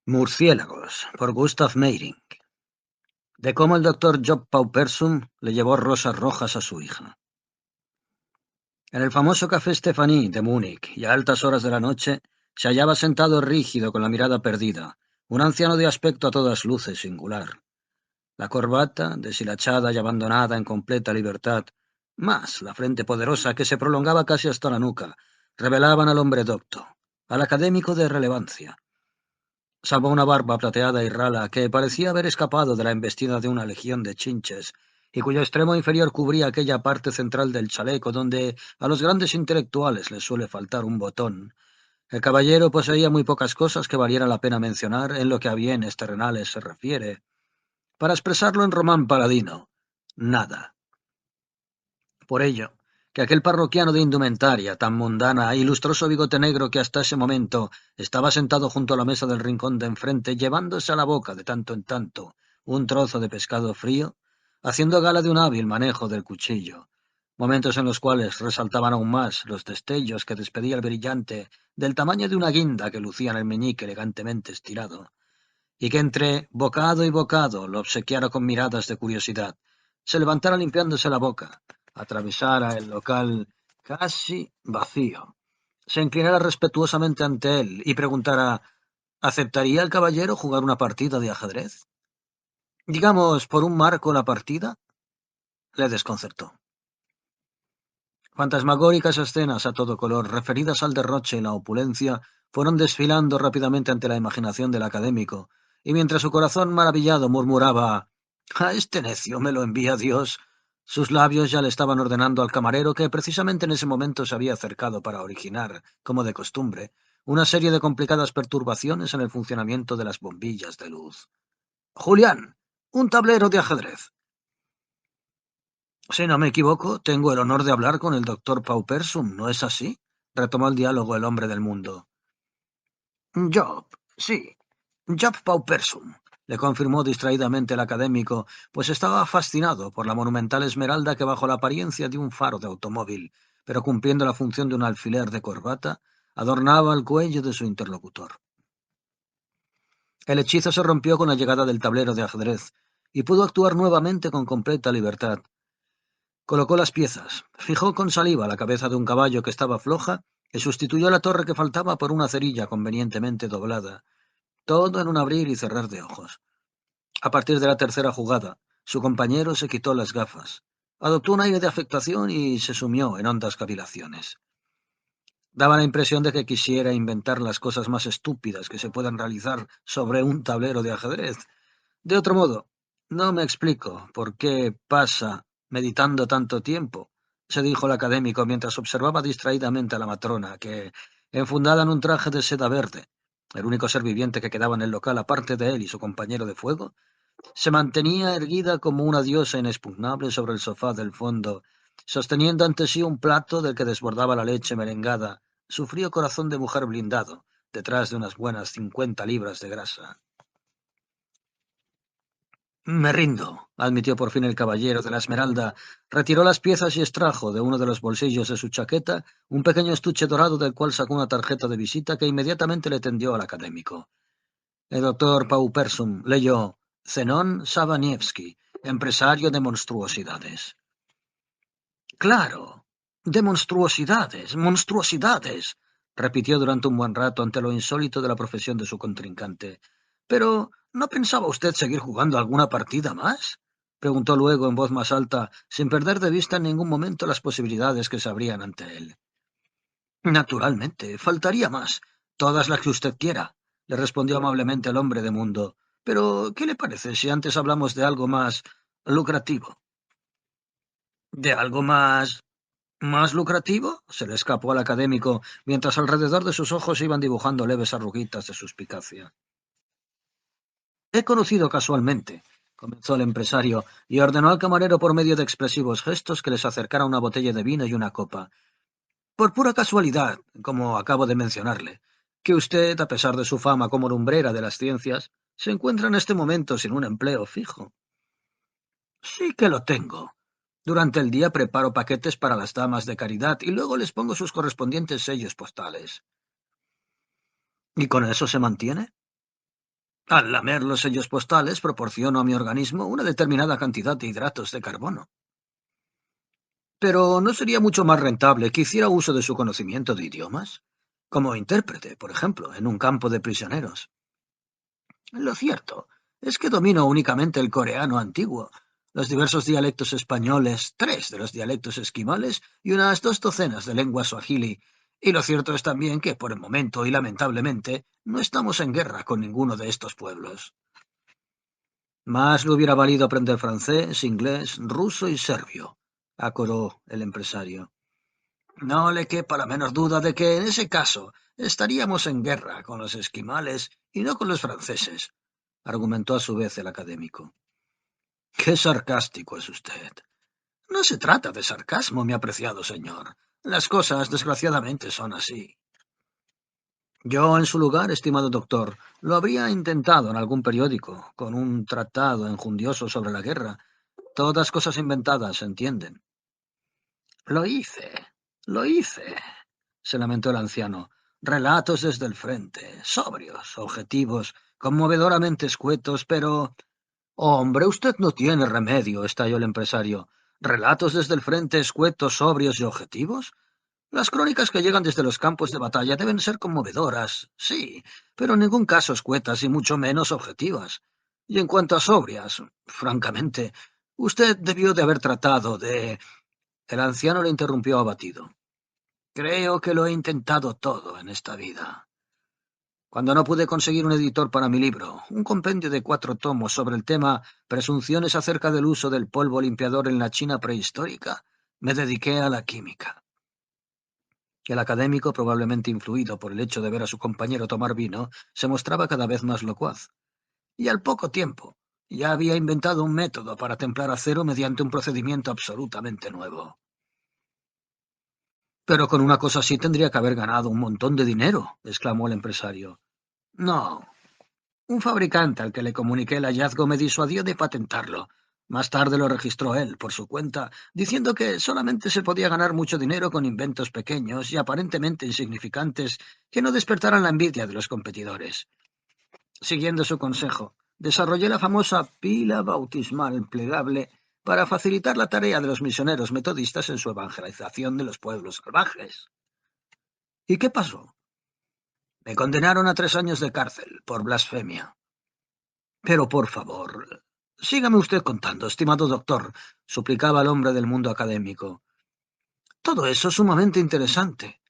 Murciélagos, por Gustav Meyrink. De cómo el doctor Job Paupersum le llevó rosas rojas a su hija. En el famoso Café Stephanie de Múnich, y a altas horas de la noche, se hallaba sentado rígido con la mirada perdida, un anciano de aspecto a todas luces singular. La corbata, deshilachada y abandonada en completa libertad, más la frente poderosa que se prolongaba casi hasta la nuca, revelaban al hombre docto, al académico de relevancia. Salvo una barba plateada y rala que parecía haber escapado de la embestida de una legión de chinches, y cuyo extremo inferior cubría aquella parte central del chaleco donde a los grandes intelectuales les suele faltar un botón. El caballero poseía muy pocas cosas que valiera la pena mencionar en lo que a bienes terrenales se refiere. Para expresarlo en román paladino, nada. Por ello, que aquel parroquiano de indumentaria tan mundana y lustroso bigote negro que hasta ese momento estaba sentado junto a la mesa del rincón de enfrente, llevándose a la boca de tanto en tanto un trozo de pescado frío, haciendo gala de un hábil manejo del cuchillo, momentos en los cuales resaltaban aún más los destellos que despedía el brillante del tamaño de una guinda que lucía en el meñique elegantemente estirado, y que entre bocado y bocado lo obsequiara con miradas de curiosidad, se levantara limpiándose la boca, atravesara el local casi vacío, se inclinara respetuosamente ante él y preguntara: ¿aceptaría el caballero jugar una partida de ajedrez? Digamos, por un marco la partida. Le desconcertó. Fantasmagóricas escenas a todo color, referidas al derroche y la opulencia, fueron desfilando rápidamente ante la imaginación del académico, y mientras su corazón maravillado murmuraba «A este necio me lo envía Dios», sus labios ya le estaban ordenando al camarero, que precisamente en ese momento se había acercado para originar, como de costumbre, una serie de complicadas perturbaciones en el funcionamiento de las bombillas de luz. «Julián, un tablero de ajedrez». Si no me equivoco, tengo el honor de hablar con el doctor Paupersum, ¿no es así? Retomó el diálogo el hombre del mundo. Job, sí, Job Paupersum, le confirmó distraídamente el académico, pues estaba fascinado por la monumental esmeralda que, bajo la apariencia de un faro de automóvil, pero cumpliendo la función de un alfiler de corbata, adornaba el cuello de su interlocutor. El hechizo se rompió con la llegada del tablero de ajedrez, y pudo actuar nuevamente con completa libertad. Colocó las piezas, fijó con saliva la cabeza de un caballo que estaba floja y sustituyó la torre que faltaba por una cerilla convenientemente doblada, todo en un abrir y cerrar de ojos. A partir de la tercera jugada, su compañero se quitó las gafas, adoptó un aire de afectación y se sumió en hondas cavilaciones. Daba la impresión de que quisiera inventar las cosas más estúpidas que se puedan realizar sobre un tablero de ajedrez. De otro modo, no me explico por qué pasa meditando tanto tiempo, se dijo el académico mientras observaba distraídamente a la matrona, que, enfundada en un traje de seda verde, el único ser viviente que quedaba en el local aparte de él y su compañero de fuego, se mantenía erguida como una diosa inexpugnable sobre el sofá del fondo, sosteniendo ante sí un plato del que desbordaba la leche merengada, su frío corazón de mujer blindado, detrás de unas buenas 50 libras de grasa. Me rindo, admitió por fin el caballero de la Esmeralda, retiró las piezas y extrajo de uno de los bolsillos de su chaqueta un pequeño estuche dorado del cual sacó una tarjeta de visita que inmediatamente le tendió al académico. El doctor Paupersum leyó: Zenón Sabanievski, empresario de monstruosidades. Claro, de monstruosidades, monstruosidades, repitió durante un buen rato ante lo insólito de la profesión de su contrincante. Pero, ¿no pensaba usted seguir jugando alguna partida más? Preguntó luego en voz más alta, sin perder de vista en ningún momento las posibilidades que se abrían ante él. Naturalmente, faltaría más. Todas las que usted quiera, le respondió amablemente el hombre de mundo. Pero, ¿qué le parece si antes hablamos de algo más lucrativo? ¿De algo más ¿Más lucrativo? Se le escapó al académico, mientras alrededor de sus ojos se iban dibujando leves arruguitas de suspicacia. He conocido casualmente, comenzó el empresario, y ordenó al camarero por medio de expresivos gestos que les acercara una botella de vino y una copa. Por pura casualidad, como acabo de mencionarle, que usted, a pesar de su fama como lumbrera de las ciencias, se encuentra en este momento sin un empleo fijo. Sí que lo tengo. Durante el día preparo paquetes para las damas de caridad y luego les pongo sus correspondientes sellos postales. ¿Y con eso se mantiene? Al lamer los sellos postales proporciono a mi organismo una determinada cantidad de hidratos de carbono. Pero ¿no sería mucho más rentable que hiciera uso de su conocimiento de idiomas? Como intérprete, por ejemplo, en un campo de prisioneros. Lo cierto es que domino únicamente el coreano antiguo, los diversos dialectos españoles, 3 de los dialectos esquimales y unas 2 docenas de lenguas suajili. Y lo cierto es también que, por el momento y lamentablemente, no estamos en guerra con ninguno de estos pueblos. Más le hubiera valido aprender francés, inglés, ruso y serbio, acoró el empresario. No le quepa la menor duda de que, en ese caso, estaríamos en guerra con los esquimales y no con los franceses, argumentó a su vez el académico. Qué sarcástico es usted. No se trata de sarcasmo, mi apreciado señor. Las cosas, desgraciadamente, son así. Yo, en su lugar, estimado doctor, lo habría intentado en algún periódico, con un tratado enjundioso sobre la guerra. Todas cosas inventadas, ¿se entienden? Lo hice, lo hice, se lamentó el anciano. Relatos desde el frente, sobrios, objetivos, conmovedoramente escuetos, pero... Hombre, usted no tiene remedio, estalló el empresario. ¿Relatos desde el frente escuetos, sobrios y objetivos? Las crónicas que llegan desde los campos de batalla deben ser conmovedoras, sí, pero en ningún caso escuetas y mucho menos objetivas. Y en cuanto a sobrias, francamente, usted debió de haber tratado de... El anciano le interrumpió abatido. Creo que lo he intentado todo en esta vida. Cuando no pude conseguir un editor para mi libro, un compendio de 4 tomos sobre el tema Presunciones acerca del uso del polvo limpiador en la China prehistórica, me dediqué a la química. El académico, probablemente influido por el hecho de ver a su compañero tomar vino, se mostraba cada vez más locuaz. Y al poco tiempo, ya había inventado un método para templar acero mediante un procedimiento absolutamente nuevo. Pero con una cosa así tendría que haber ganado un montón de dinero, exclamó el empresario. No. Un fabricante al que le comuniqué el hallazgo me disuadió de patentarlo. Más tarde lo registró él, por su cuenta, diciendo que solamente se podía ganar mucho dinero con inventos pequeños y aparentemente insignificantes que no despertaran la envidia de los competidores. Siguiendo su consejo, desarrollé la famosa pila bautismal plegable para facilitar la tarea de los misioneros metodistas en su evangelización de los pueblos salvajes. ¿Y qué pasó? Me condenaron a 3 años de cárcel por blasfemia. Pero, por favor, sígame usted contando, estimado doctor, suplicaba el hombre del mundo académico. Todo eso es sumamente interesante.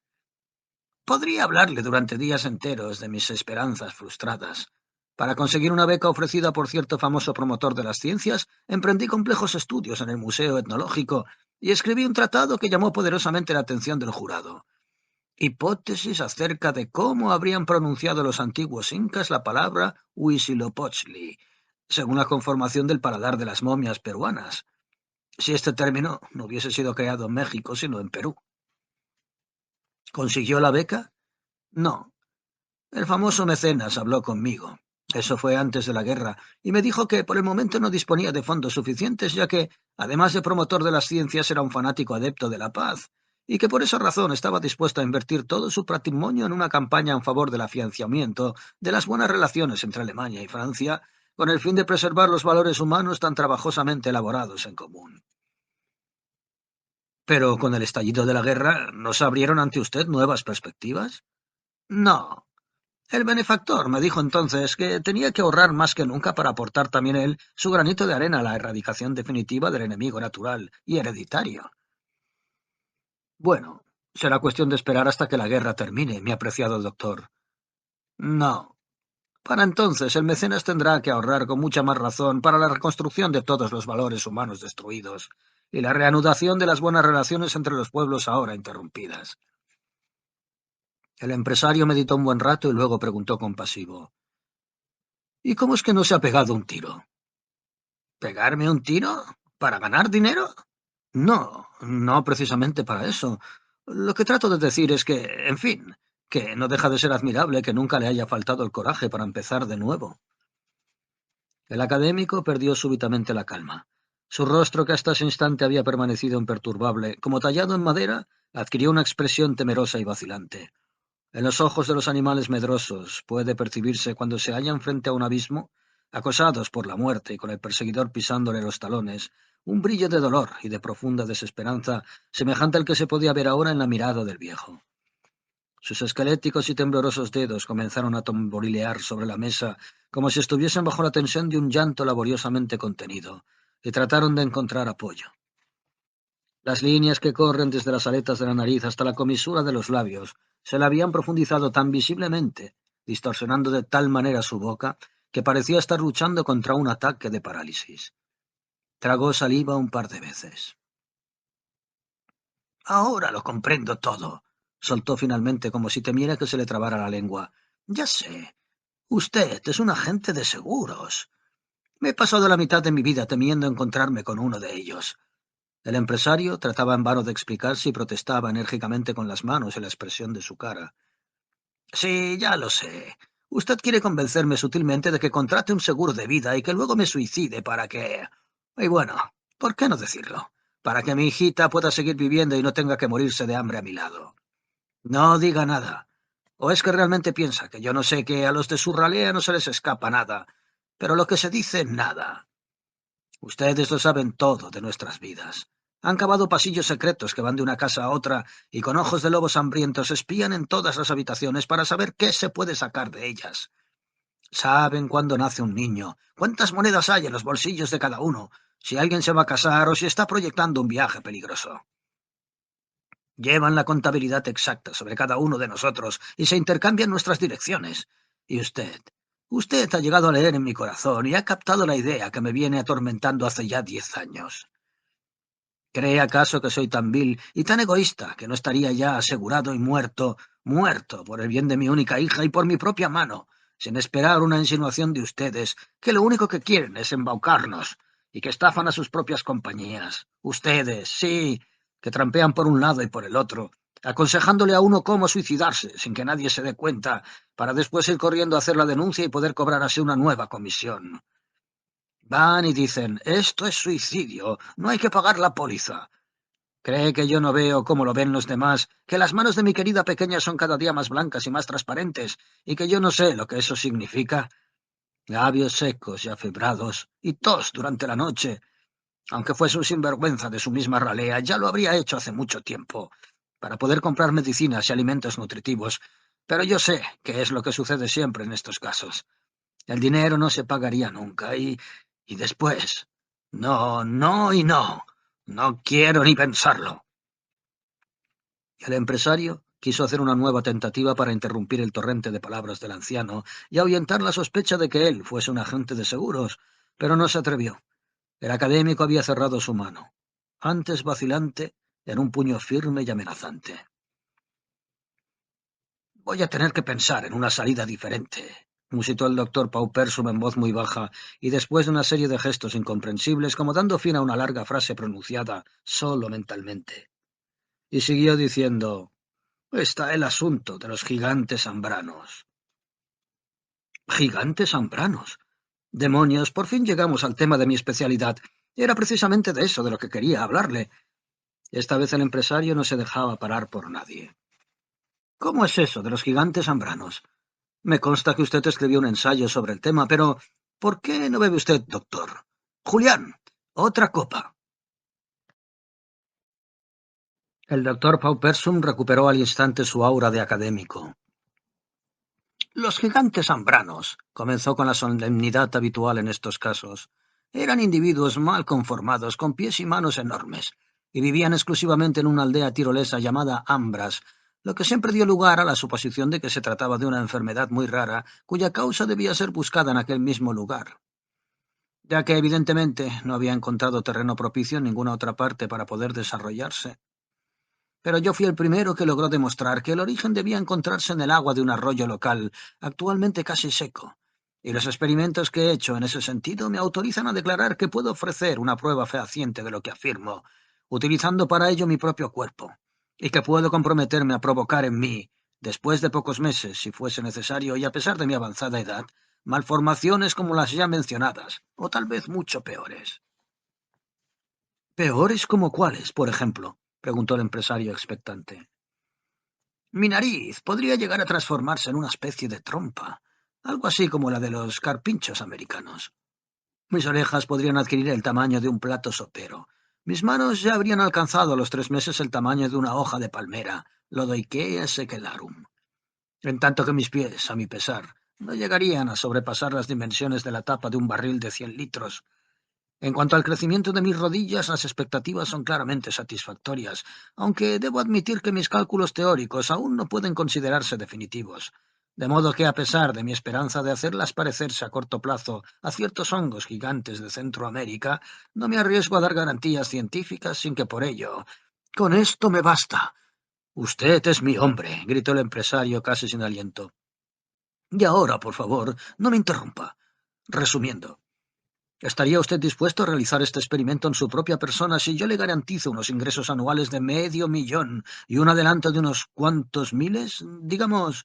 Podría hablarle durante días enteros de mis esperanzas frustradas. Para conseguir una beca ofrecida por cierto famoso promotor de las ciencias, emprendí complejos estudios en el Museo Etnológico y escribí un tratado que llamó poderosamente la atención del jurado. Hipótesis acerca de cómo habrían pronunciado los antiguos incas la palabra Huitzilopochtli, según la conformación del paladar de las momias peruanas, si este término no hubiese sido creado en México, sino en Perú. ¿Consiguió la beca? No. El famoso mecenas habló conmigo. Eso fue antes de la guerra, y me dijo que por el momento no disponía de fondos suficientes, ya que, además de promotor de las ciencias, era un fanático adepto de la paz, y que por esa razón estaba dispuesto a invertir todo su patrimonio en una campaña en favor del afianzamiento de las buenas relaciones entre Alemania y Francia, con el fin de preservar los valores humanos tan trabajosamente elaborados en común. Pero con el estallido de la guerra, ¿no se abrieron ante usted nuevas perspectivas? No. El benefactor me dijo entonces que tenía que ahorrar más que nunca para aportar también él su granito de arena a la erradicación definitiva del enemigo natural y hereditario. Bueno, será cuestión de esperar hasta que la guerra termine, mi apreciado doctor. No. Para entonces el mecenas tendrá que ahorrar con mucha más razón para la reconstrucción de todos los valores humanos destruidos y la reanudación de las buenas relaciones entre los pueblos ahora interrumpidas. El empresario meditó un buen rato y luego preguntó compasivo: ¿Y cómo es que no se ha pegado un tiro? ¿Pegarme un tiro? ¿Para ganar dinero? No, no precisamente para eso. Lo que trato de decir es que, en fin, que no deja de ser admirable que nunca le haya faltado el coraje para empezar de nuevo. El académico perdió súbitamente la calma. Su rostro, que hasta ese instante había permanecido imperturbable, como tallado en madera, adquirió una expresión temerosa y vacilante. En los ojos de los animales medrosos puede percibirse cuando se hallan frente a un abismo, acosados por la muerte y con el perseguidor pisándole los talones, un brillo de dolor y de profunda desesperanza, semejante al que se podía ver ahora en la mirada del viejo. Sus esqueléticos y temblorosos dedos comenzaron a tamborilear sobre la mesa como si estuviesen bajo la tensión de un llanto laboriosamente contenido, y trataron de encontrar apoyo. Las líneas que corren desde las aletas de la nariz hasta la comisura de los labios se le habían profundizado tan visiblemente, distorsionando de tal manera su boca, que parecía estar luchando contra un ataque de parálisis. Tragó saliva un par de veces. Ahora lo comprendo todo, soltó finalmente como si temiera que se le trabara la lengua. Ya sé, usted es un agente de seguros. Me he pasado la mitad de mi vida temiendo encontrarme con uno de ellos. El empresario trataba en vano de explicarse y protestaba enérgicamente con las manos en la expresión de su cara. Sí, ya lo sé. Usted quiere convencerme sutilmente de que contrate un seguro de vida y que luego me suicide para que... Y bueno, ¿por qué no decirlo? Para que mi hijita pueda seguir viviendo y no tenga que morirse de hambre a mi lado. No diga nada. ¿O es que realmente piensa que yo no sé que a los de su ralea no se les escapa nada? Pero lo que se dice, nada. Ustedes lo saben todo de nuestras vidas. Han cavado pasillos secretos que van de una casa a otra y con ojos de lobos hambrientos espían en todas las habitaciones para saber qué se puede sacar de ellas. Saben cuándo nace un niño, cuántas monedas hay en los bolsillos de cada uno, si alguien se va a casar o si está proyectando un viaje peligroso. Llevan la contabilidad exacta sobre cada uno de nosotros y se intercambian nuestras direcciones. Y usted ha llegado a leer en mi corazón y ha captado la idea que me viene atormentando hace ya 10 años. ¿Cree acaso que soy tan vil y tan egoísta que no estaría ya asegurado y muerto, muerto por el bien de mi única hija y por mi propia mano, sin esperar una insinuación de ustedes, que lo único que quieren es embaucarnos y que estafan a sus propias compañías? Ustedes, sí, que trampean por un lado y por el otro, aconsejándole a uno cómo suicidarse sin que nadie se dé cuenta, para después ir corriendo a hacer la denuncia y poder cobrar así una nueva comisión. Van y dicen, esto es suicidio, no hay que pagar la póliza. ¿Cree que yo no veo cómo lo ven los demás, que las manos de mi querida pequeña son cada día más blancas y más transparentes, y que yo no sé lo que eso significa? Labios secos y afebrados, y tos durante la noche. Aunque fuese un sinvergüenza de su misma ralea, ya lo habría hecho hace mucho tiempo, para poder comprar medicinas y alimentos nutritivos. Pero yo sé que es lo que sucede siempre en estos casos. El dinero no se pagaría nunca, y después... No, no y no. No quiero ni pensarlo. El empresario quiso hacer una nueva tentativa para interrumpir el torrente de palabras del anciano y ahuyentar la sospecha de que él fuese un agente de seguros, pero no se atrevió. El académico había cerrado su mano, antes vacilante, en un puño firme y amenazante. Voy a tener que pensar en una salida diferente, musitó el doctor Paupersum en voz muy baja, y después de una serie de gestos incomprensibles, como dando fin a una larga frase pronunciada solo mentalmente. Y siguió diciendo: está el asunto de los gigantes ambranos. ¿Gigantes ambranos? Demonios, por fin llegamos al tema de mi especialidad. Era precisamente de eso de lo que quería hablarle. Esta vez el empresario no se dejaba parar por nadie. ¿Cómo es eso de los gigantes ambranos? Me consta que usted escribió un ensayo sobre el tema, pero ¿por qué no bebe usted, doctor? Julián, otra copa. El doctor Paupersum recuperó al instante su aura de académico. Los gigantes ambranos, comenzó con la solemnidad habitual en estos casos, eran individuos mal conformados, con pies y manos enormes, y vivían exclusivamente en una aldea tirolesa llamada Ambras, lo que siempre dio lugar a la suposición de que se trataba de una enfermedad muy rara, cuya causa debía ser buscada en aquel mismo lugar, ya que evidentemente no había encontrado terreno propicio en ninguna otra parte para poder desarrollarse. Pero yo fui el primero que logró demostrar que el origen debía encontrarse en el agua de un arroyo local, actualmente casi seco, y los experimentos que he hecho en ese sentido me autorizan a declarar que puedo ofrecer una prueba fehaciente de lo que afirmo, utilizando para ello mi propio cuerpo, y que puedo comprometerme a provocar en mí, después de pocos meses, si fuese necesario, y a pesar de mi avanzada edad, malformaciones como las ya mencionadas, o tal vez mucho peores. ¿Peores como cuáles, por ejemplo?, preguntó el empresario expectante. Mi nariz podría llegar a transformarse en una especie de trompa, algo así como la de los carpinchos americanos. Mis orejas podrían adquirir el tamaño de un plato sopero. Mis manos ya habrían alcanzado a los 3 meses el tamaño de una hoja de palmera, Lodoikea secularum. En tanto que mis pies, a mi pesar, no llegarían a sobrepasar las dimensiones de la tapa de un barril de 100 litros. En cuanto al crecimiento de mis rodillas, las expectativas son claramente satisfactorias, aunque debo admitir que mis cálculos teóricos aún no pueden considerarse definitivos. De modo que, a pesar de mi esperanza de hacerlas parecerse a corto plazo a ciertos hongos gigantes de Centroamérica, no me arriesgo a dar garantías científicas sin que por ello... Con esto me basta. Usted es mi hombre, gritó el empresario casi sin aliento. Y ahora, por favor, no me interrumpa. Resumiendo, ¿estaría usted dispuesto a realizar este experimento en su propia persona si yo le garantizo unos ingresos anuales de $500,000 y un adelanto de unos cuantos miles? Digamos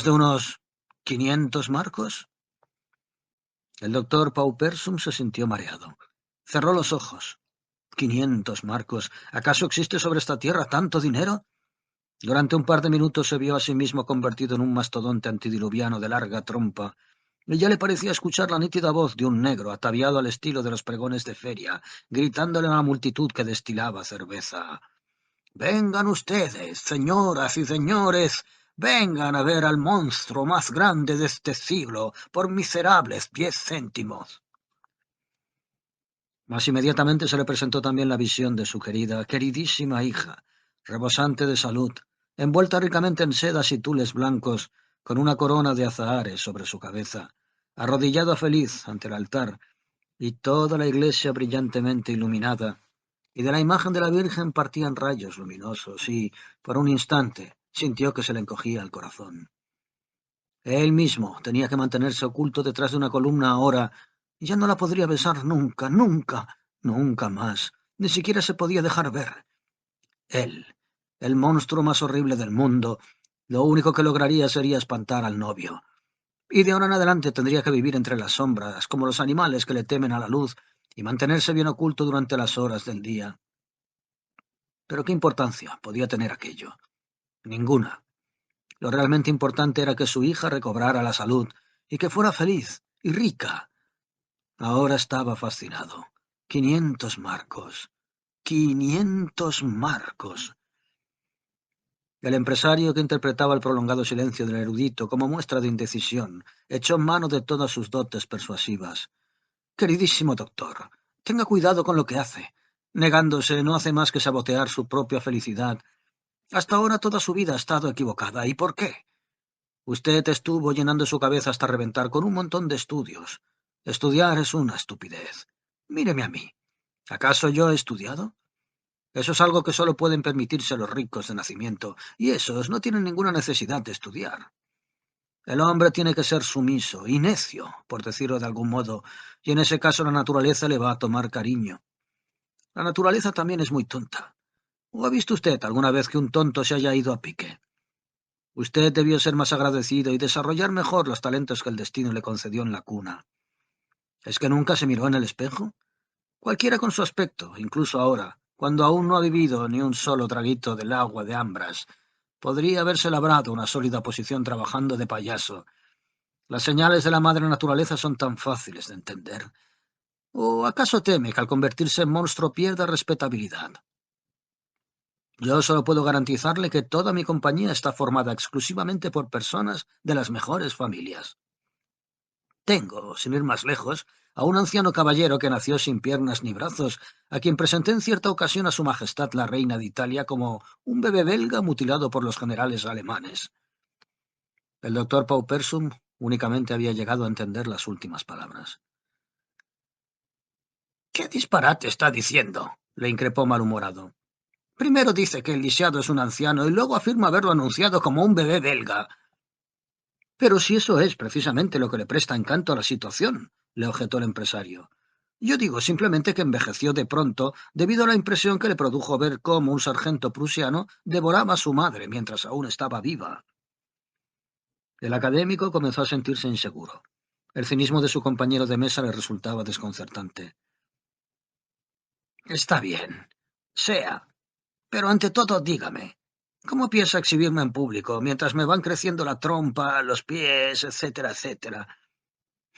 de unos 500 marcos. El doctor Paupersum se sintió mareado. Cerró los ojos. 500 marcos. ¿Acaso existe sobre esta tierra tanto dinero? Durante un par de minutos se vio a sí mismo convertido en un mastodonte antidiluviano de larga trompa, y ya le parecía escuchar la nítida voz de un negro ataviado al estilo de los pregones de feria, gritándole a la multitud que destilaba cerveza. «Vengan ustedes, señoras y señores, vengan a ver al monstruo más grande de este siglo por miserables 10 céntimos». Mas inmediatamente se le presentó también la visión de su queridísima hija, rebosante de salud, envuelta ricamente en sedas y tules blancos, con una corona de azahares sobre su cabeza, arrodillada feliz ante el altar, y toda la iglesia brillantemente iluminada, y de la imagen de la Virgen partían rayos luminosos, y, por un instante, sintió que se le encogía el corazón. Él mismo tenía que mantenerse oculto detrás de una columna ahora, y ya no la podría besar nunca, nunca, nunca más. Ni siquiera se podía dejar ver. Él, el monstruo más horrible del mundo, lo único que lograría sería espantar al novio. Y de ahora en adelante tendría que vivir entre las sombras, como los animales que le temen a la luz, y mantenerse bien oculto durante las horas del día. Pero ¿qué importancia podía tener aquello? Ninguna. Lo realmente importante era que su hija recobrara la salud y que fuera feliz y rica. Ahora estaba fascinado. 500 marcos. 500 marcos. El empresario, que interpretaba el prolongado silencio del erudito como muestra de indecisión, echó mano de todas sus dotes persuasivas. Queridísimo doctor, tenga cuidado con lo que hace. Negándose no hace más que sabotear su propia felicidad. Hasta ahora toda su vida ha estado equivocada. ¿Y por qué? Usted estuvo llenando su cabeza hasta reventar con un montón de estudios. Estudiar es una estupidez. Míreme a mí. ¿Acaso yo he estudiado? Eso es algo que solo pueden permitirse los ricos de nacimiento, y esos no tienen ninguna necesidad de estudiar. El hombre tiene que ser sumiso y necio, por decirlo de algún modo, y en ese caso la naturaleza le va a tomar cariño. La naturaleza también es muy tonta. ¿O ha visto usted alguna vez que un tonto se haya ido a pique? Usted debió ser más agradecido y desarrollar mejor los talentos que el destino le concedió en la cuna. ¿Es que nunca se miró en el espejo? Cualquiera con su aspecto, incluso ahora, cuando aún no ha vivido ni un solo traguito del agua de Ambras, podría haberse labrado una sólida posición trabajando de payaso. Las señales de la madre naturaleza son tan fáciles de entender. ¿O acaso teme que al convertirse en monstruo pierda respetabilidad? Yo solo puedo garantizarle que toda mi compañía está formada exclusivamente por personas de las mejores familias. Tengo, sin ir más lejos, a un anciano caballero que nació sin piernas ni brazos, a quien presenté en cierta ocasión a su majestad la reina de Italia como un bebé belga mutilado por los generales alemanes. El doctor Paupersum únicamente había llegado a entender las últimas palabras. «¿Qué disparate está diciendo?», le increpó malhumorado. «Primero dice que el lisiado es un anciano y luego afirma haberlo anunciado como un bebé belga». «Pero si eso es precisamente lo que le presta encanto a la situación», le objetó el empresario. «Yo digo simplemente que envejeció de pronto debido a la impresión que le produjo ver cómo un sargento prusiano devoraba a su madre mientras aún estaba viva». El académico comenzó a sentirse inseguro. El cinismo de su compañero de mesa le resultaba desconcertante. «Está bien, sea. Pero ante todo dígame, ¿Cómo piensa exhibirme en público mientras me van creciendo la trompa, los pies, etcétera, etcétera?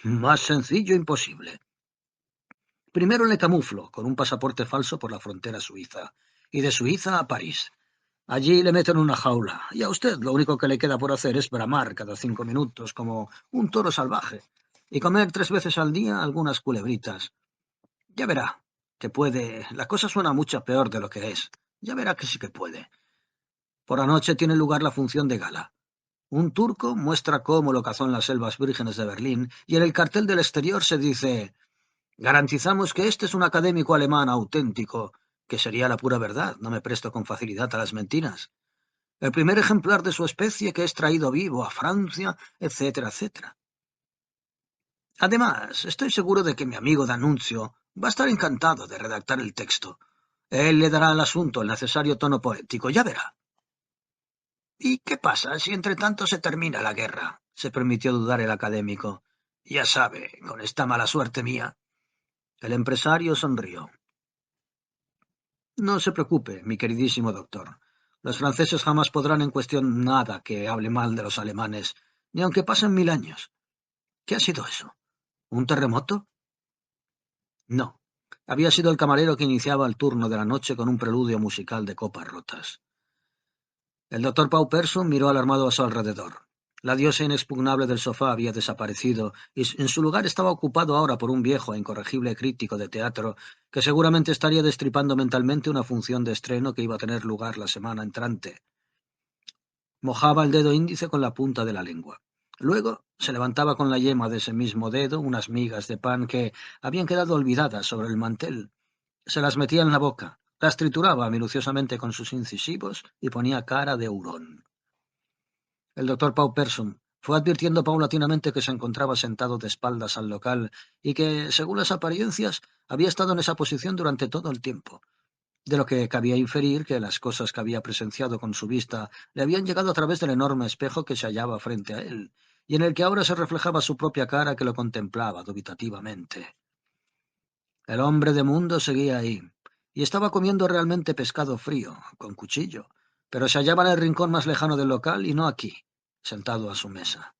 Más sencillo imposible. Primero le camuflo con un pasaporte falso por la frontera suiza, y de Suiza a París. Allí le meto en una jaula, y a usted lo único que le queda por hacer es bramar cada 5 minutos como un toro salvaje, y comer 3 veces al día algunas culebritas. Ya verá que puede. La cosa suena mucho peor de lo que es. Ya verá que sí que puede. Por la noche tiene lugar la función de gala. Un turco muestra cómo lo cazó en las selvas vírgenes de Berlín, y en el cartel del exterior se dice: garantizamos que este es un académico alemán auténtico, que sería la pura verdad, no me presto con facilidad a las mentiras. El primer ejemplar de su especie que es traído vivo a Francia, etcétera, etcétera. Además, estoy seguro de que mi amigo D'Annunzio va a estar encantado de redactar el texto. Él le dará al asunto el necesario tono poético, ya verá. ¿Y qué pasa si entre tanto se termina la guerra? Se permitió dudar el académico. Ya sabe, con esta mala suerte mía. El empresario sonrió. No se preocupe, mi queridísimo doctor. Los franceses jamás podrán en cuestión nada que hable mal de los alemanes, ni aunque pasen 1000 años. ¿Qué ha sido eso? ¿Un terremoto? No. Había sido el camarero que iniciaba el turno de la noche con un preludio musical de copas rotas. El doctor Pauperson miró alarmado a su alrededor. La diosa inexpugnable del sofá había desaparecido y en su lugar estaba ocupado ahora por un viejo e incorregible crítico de teatro que seguramente estaría destripando mentalmente una función de estreno que iba a tener lugar la semana entrante. Mojaba el dedo índice con la punta de la lengua. Luego se levantaba con la yema de ese mismo dedo unas migas de pan que habían quedado olvidadas sobre el mantel. Se las metía en la boca, las trituraba minuciosamente con sus incisivos y ponía cara de hurón. El doctor Pauperson fue advirtiendo paulatinamente que se encontraba sentado de espaldas al local y que, según las apariencias, había estado en esa posición durante todo el tiempo, de lo que cabía inferir que las cosas que había presenciado con su vista le habían llegado a través del enorme espejo que se hallaba frente a él, y en el que ahora se reflejaba su propia cara que lo contemplaba dubitativamente. El hombre de mundo seguía ahí, y estaba comiendo realmente pescado frío, con cuchillo, pero se hallaba en el rincón más lejano del local y no aquí, sentado a su mesa.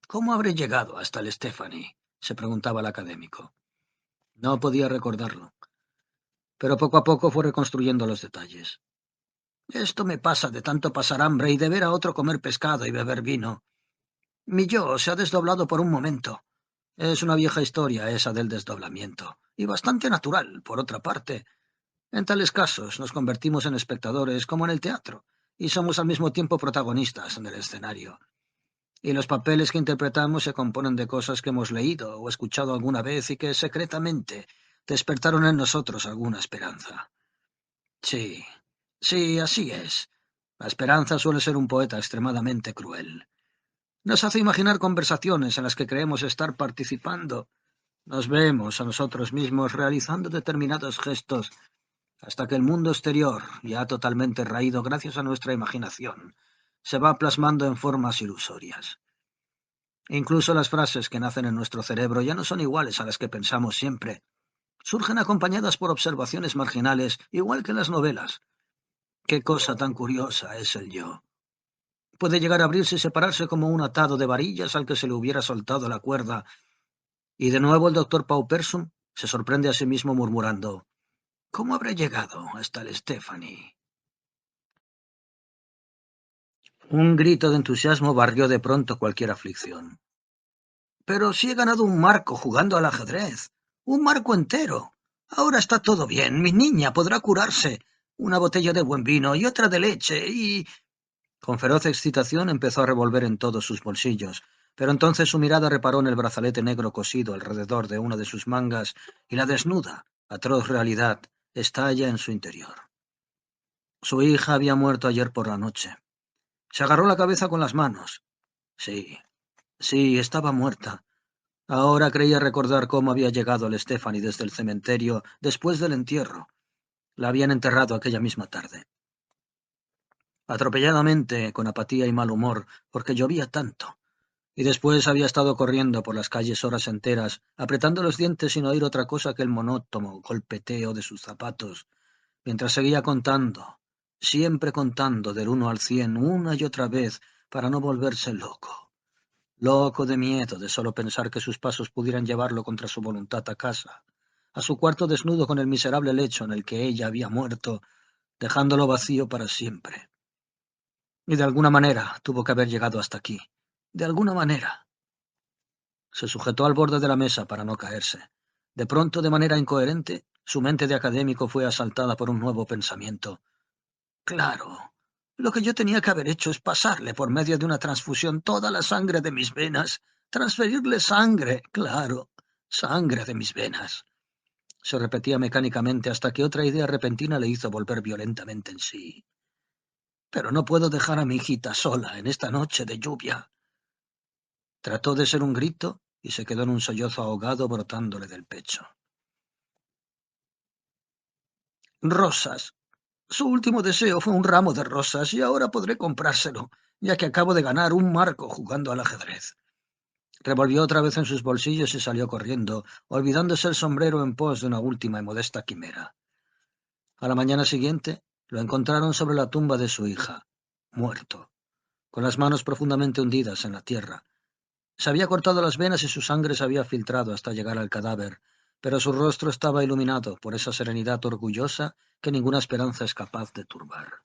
¿Cómo habré llegado hasta el Stephanie? Se preguntaba el académico. No podía recordarlo, pero poco a poco fue reconstruyendo los detalles. Esto me pasa de tanto pasar hambre y de ver a otro comer pescado y beber vino. Mi yo se ha desdoblado por un momento. Es una vieja historia esa del desdoblamiento, y bastante natural, por otra parte. En tales casos nos convertimos en espectadores como en el teatro, y somos al mismo tiempo protagonistas en el escenario. Y los papeles que interpretamos se componen de cosas que hemos leído o escuchado alguna vez y que secretamente despertaron en nosotros alguna esperanza. Sí, sí, así es. La esperanza suele ser un poeta extremadamente cruel. Nos hace imaginar conversaciones en las que creemos estar participando. Nos vemos a nosotros mismos realizando determinados gestos hasta que el mundo exterior, ya totalmente raído gracias a nuestra imaginación, se va plasmando en formas ilusorias. Incluso las frases que nacen en nuestro cerebro ya no son iguales a las que pensamos siempre. Surgen acompañadas por observaciones marginales, igual que en las novelas. Qué cosa tan curiosa es el yo. Puede llegar a abrirse y separarse como un atado de varillas al que se le hubiera soltado la cuerda. Y de nuevo el doctor Pauperson se sorprende a sí mismo murmurando: ¿cómo habré llegado hasta el Stephanie? Un grito de entusiasmo barrió de pronto cualquier aflicción. Pero si he ganado un marco jugando al ajedrez. Un marco entero. Ahora está todo bien. Mi niña podrá curarse. Una botella de buen vino y otra de leche y... Con feroz excitación empezó a revolver en todos sus bolsillos, pero entonces su mirada reparó en el brazalete negro cosido alrededor de una de sus mangas y la desnuda, atroz realidad estalla en su interior. Su hija había muerto ayer por la noche. Se agarró la cabeza con las manos. Sí, sí, estaba muerta. Ahora creía recordar cómo había llegado el Stephanie desde el cementerio después del entierro. La habían enterrado aquella misma tarde. Atropelladamente, con apatía y mal humor, porque llovía tanto. Y después había estado corriendo por las calles horas enteras, apretando los dientes sin oír otra cosa que el monótono golpeteo de sus zapatos, mientras seguía contando. siempre contando del 1 al 100 una y otra vez para no volverse loco. Loco de miedo de solo pensar que sus pasos pudieran llevarlo contra su voluntad a casa, a su cuarto desnudo con el miserable lecho en el que ella había muerto, dejándolo vacío para siempre. Y de alguna manera tuvo que haber llegado hasta aquí. De alguna manera. Se sujetó al borde de la mesa para no caerse. De pronto, de manera incoherente, su mente de académico fue asaltada por un nuevo pensamiento. Claro, lo que yo tenía que haber hecho es pasarle por medio de una transfusión toda la sangre de mis venas, transferirle sangre, claro, sangre de mis venas. Se repetía mecánicamente hasta que otra idea repentina le hizo volver violentamente en sí. Pero no puedo dejar a mi hijita sola en esta noche de lluvia. Trató de ser un grito y se quedó en un sollozo ahogado brotándole del pecho. Rosas. Su último deseo fue un ramo de rosas y ahora podré comprárselo, ya que acabo de ganar un marco jugando al ajedrez. Revolvió otra vez en sus bolsillos y salió corriendo, olvidándose el sombrero en pos de una última y modesta quimera. A la mañana siguiente lo encontraron sobre la tumba de su hija, muerto, con las manos profundamente hundidas en la tierra. Se había cortado las venas y su sangre se había filtrado hasta llegar al cadáver, pero su rostro estaba iluminado por esa serenidad orgullosa que ninguna esperanza es capaz de turbar.